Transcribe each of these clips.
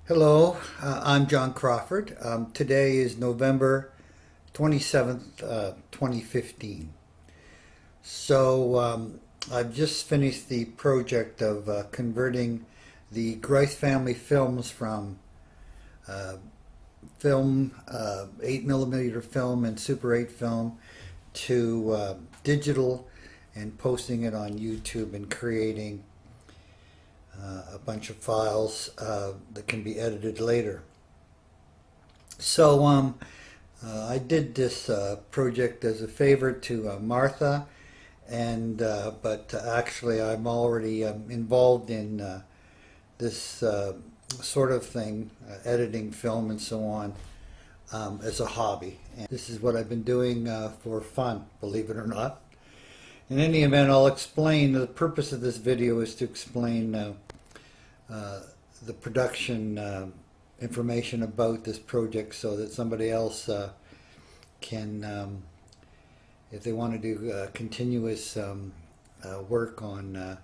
Hello, I'm John Crawford. Today is November 27th, 2015. I've just finished the project of converting the Grice family films from uh, film, 8mm film and Super 8 film to digital and posting it on YouTube and creating a bunch of files that can be edited later. I did this project as a favor to Martha, and but actually I'm already involved in this sort of thing, editing film and so on, as a hobby. And this is what I've been doing for fun, believe it or not. In any event, I'll explain. The purpose of this video is to explain the production information about this project so that somebody else can, if they want to do continuous work on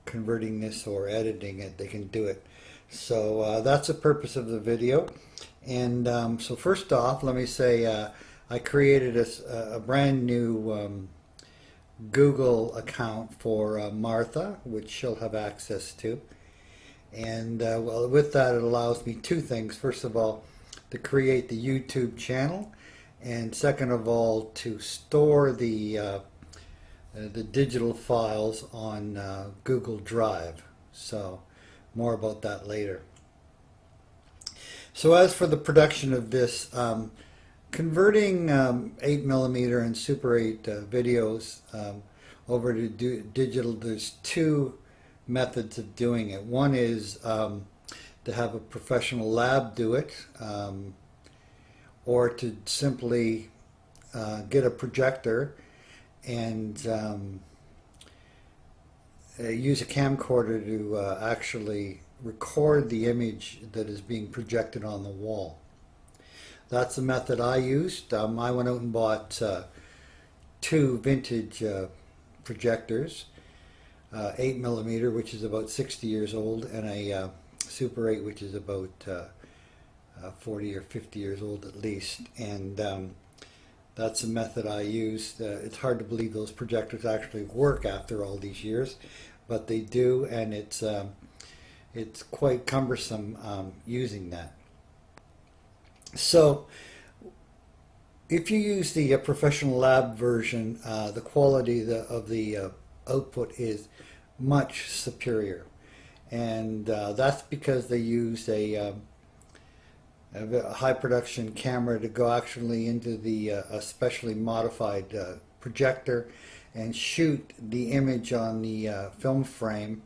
converting this or editing it, they can do it. So that's the purpose of the video. And so first off, let me say I created a brand new Google account for Martha, which she'll have access to. And well, with that, it allows me two things. First of all, to create the YouTube channel, and second of all, to store the digital files on Google Drive. So more about that later. So as for the production of this, converting 8mm and Super 8 videos over to digital, there's two methods of doing it. One is to have a professional lab do it, or to simply get a projector and use a camcorder to actually record the image that is being projected on the wall. That's the method I used. I went out and bought two vintage projectors, 8mm, which is about 60 years old, and a Super 8, which is about 40 or 50 years old at least. And that's the method I used. It's hard to believe those projectors actually work after all these years, but they do, and it's quite cumbersome using that. So if you use the professional lab version, the quality of the output is much superior, and that's because they use a high production camera to go actually into the specially modified projector and shoot the image on the film frame,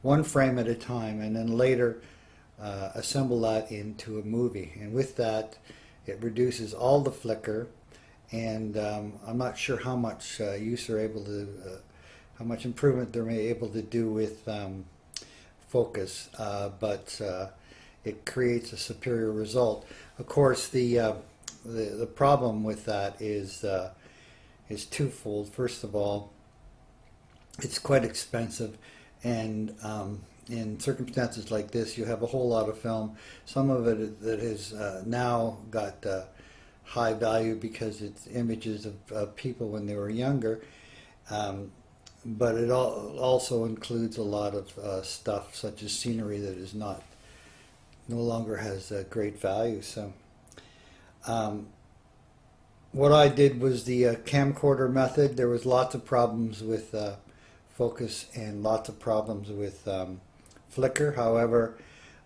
one frame at a time, and then later assemble that into a movie. And with that, it reduces all the flicker, and I'm not sure how much use they're able to, how much improvement they're able to do with focus, but it creates a superior result. Of course, the problem with that is twofold. First of all, it's quite expensive, and in circumstances like this, you have a whole lot of film. Some of it that has now got high value because it's images of people when they were younger, but it also includes a lot of stuff such as scenery that is no longer has great value. So what I did was the camcorder method. There was lots of problems with focus and lots of problems with flicker. However,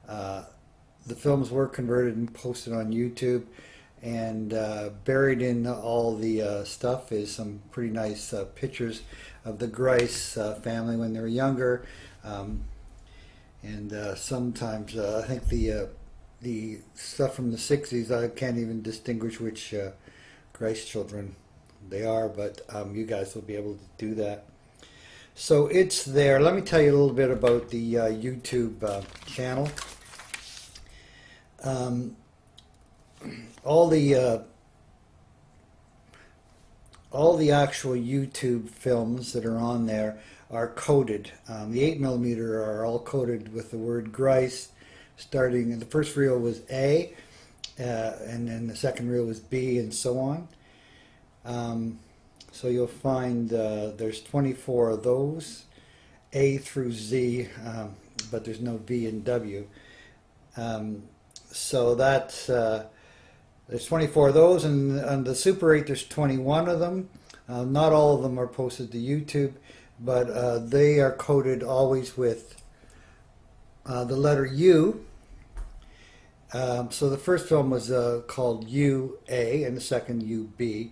the films were converted and posted on YouTube, and buried in all the stuff is some pretty nice pictures of the Grice family when they were younger, and sometimes I think the stuff from the 60s, I can't even distinguish which Grice children they are, but you guys will be able to do that. So it's there. Let me tell you a little bit about the YouTube channel. All the actual YouTube films that are on there are coded. The 8mm are all coded with the word Grice. starting, the first reel was A, and then the second reel was B, and so on. So you'll find there's 24 of those, A through Z, but there's no V and W. So that's there's 24 of those, and on the Super 8 there's 21 of them. Not all of them are posted to YouTube, but they are coded always with the letter U. So the first film was called UA and the second UB.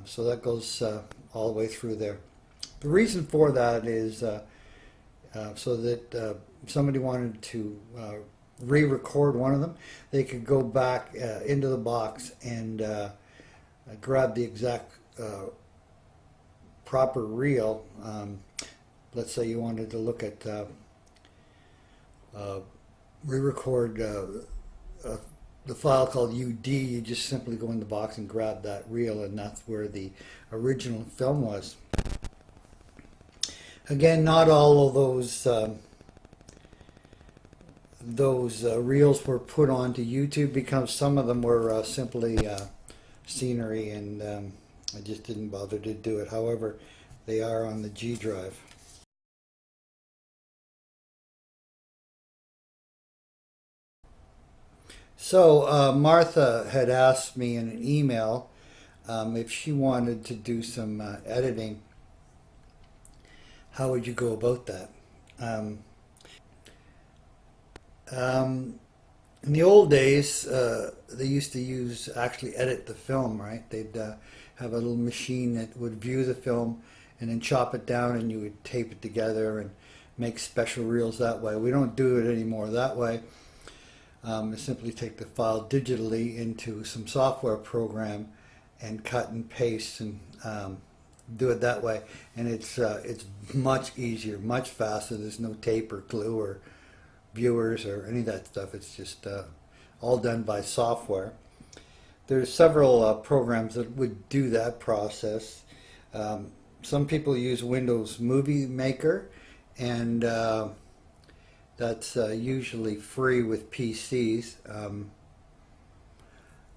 So that goes all the way through there. The reason for that is so that somebody wanted to re-record one of them, they could go back into the box and grab the exact proper reel. Let's say you wanted to look at re-record the file called UD. You just simply go in the box and grab that reel, and that's where the original film was. Again, not all of those reels were put onto YouTube because some of them were simply scenery, and I just didn't bother to do it. However, they are on the G drive. So Martha had asked me in an email if she wanted to do some editing. How would you go about that? In the old days, they used to actually edit the film, right? They'd have a little machine that would view the film and then chop it down, and you would tape it together and make special reels that way. We don't do it anymore that way. Simply take the file digitally into some software program and cut and paste and do it that way. And it's much easier, much faster. There's no tape or glue or viewers or any of that stuff. It's just all done by software. There's several programs that would do that process. Some people use Windows Movie Maker, and that's usually free with PCs.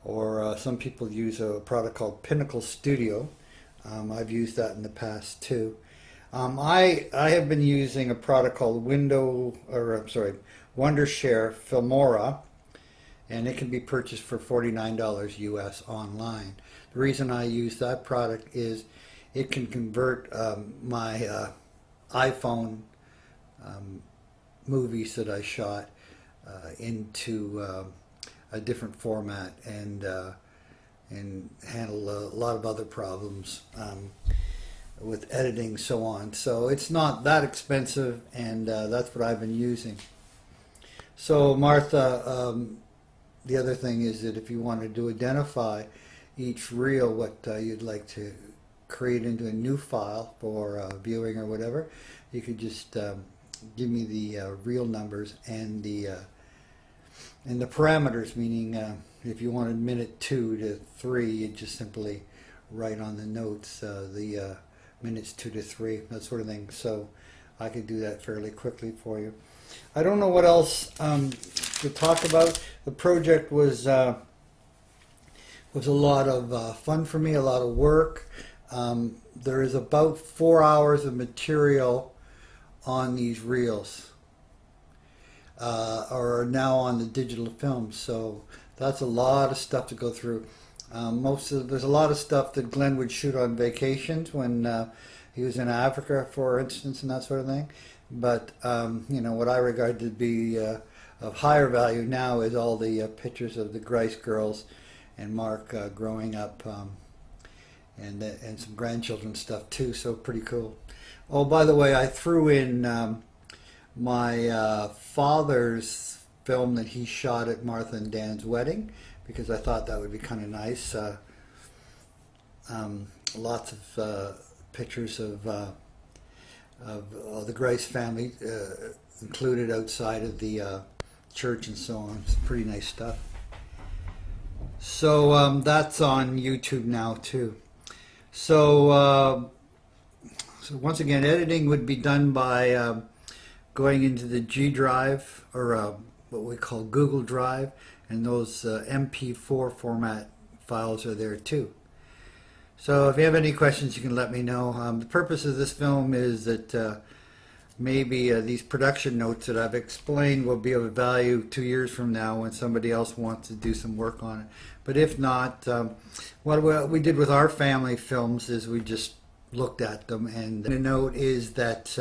Or some people use a product called Pinnacle Studio. I've used that in the past too. I have been using a product called Wondershare Filmora, and it can be purchased for $49 US online. The reason I use that product is it can convert my iPhone movies that I shot into a different format and handle a lot of other problems with editing, so on. So it's not that expensive, and that's what I've been using. So Martha, the other thing is that if you wanted to identify each reel, what you'd like to create into a new file for viewing or whatever, you could just give me the reel numbers and the parameters, meaning if you wanted minute 2 to 3, you just simply write on the notes the minutes 2 to 3, that sort of thing. So I could do that fairly quickly for you. I don't know what else to talk about. The project was a lot of fun for me, a lot of work. There is about 4 hours of material on these reels, or now on the digital film. So that's a lot of stuff to go through. There's a lot of stuff that Glenn would shoot on vacations when he was in Africa, for instance, and that sort of thing. But what I regard to be of higher value now is all the pictures of the Grice girls and Mark growing up, and some grandchildren stuff too. So pretty cool. Oh, by the way, I threw in my father's film that he shot at Martha and Dan's wedding, because I thought that would be kind of nice. Lots of pictures of the Grice family included outside of the church and so on. It's pretty nice stuff. So that's on YouTube now too. So once again, editing would be done by going into the G drive, or what we call Google Drive, and those MP4 format files are there too. So if you have any questions, you can let me know. The purpose of this film is that maybe these production notes that I've explained will be of value 2 years from now when somebody else wants to do some work on it. But if not, what we did with our family films is we just looked at them. And the note is that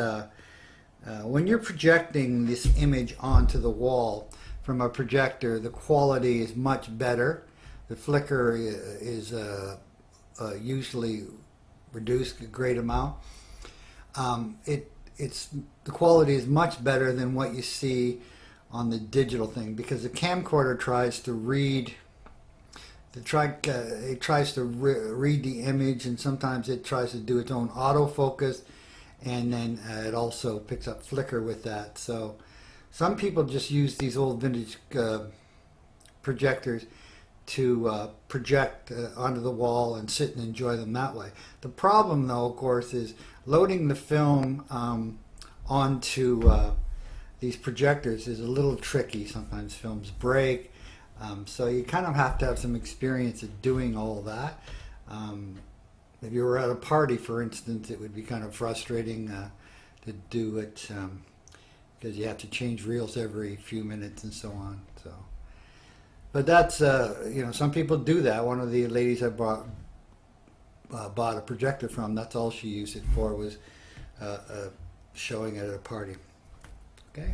when you're projecting this image onto the wall from a projector, the quality is much better. The flicker is usually reduced a great amount. The quality is much better than what you see on the digital thing, because the camcorder tries to read read the image, and sometimes it tries to do its own autofocus, and then it also picks up flicker with that. So some people just use these old vintage projectors to project onto the wall and sit and enjoy them that way. The problem, though, of course, is loading the film onto these projectors is a little tricky. Sometimes films break, so you kind of have to have some experience at doing all that. If you were at a party, for instance, it would be kind of frustrating to do it because you have to change reels every few minutes and so on. So. But that's, some people do that. One of the ladies I bought a projector from, that's all she used it for, was showing it at a party. Okay?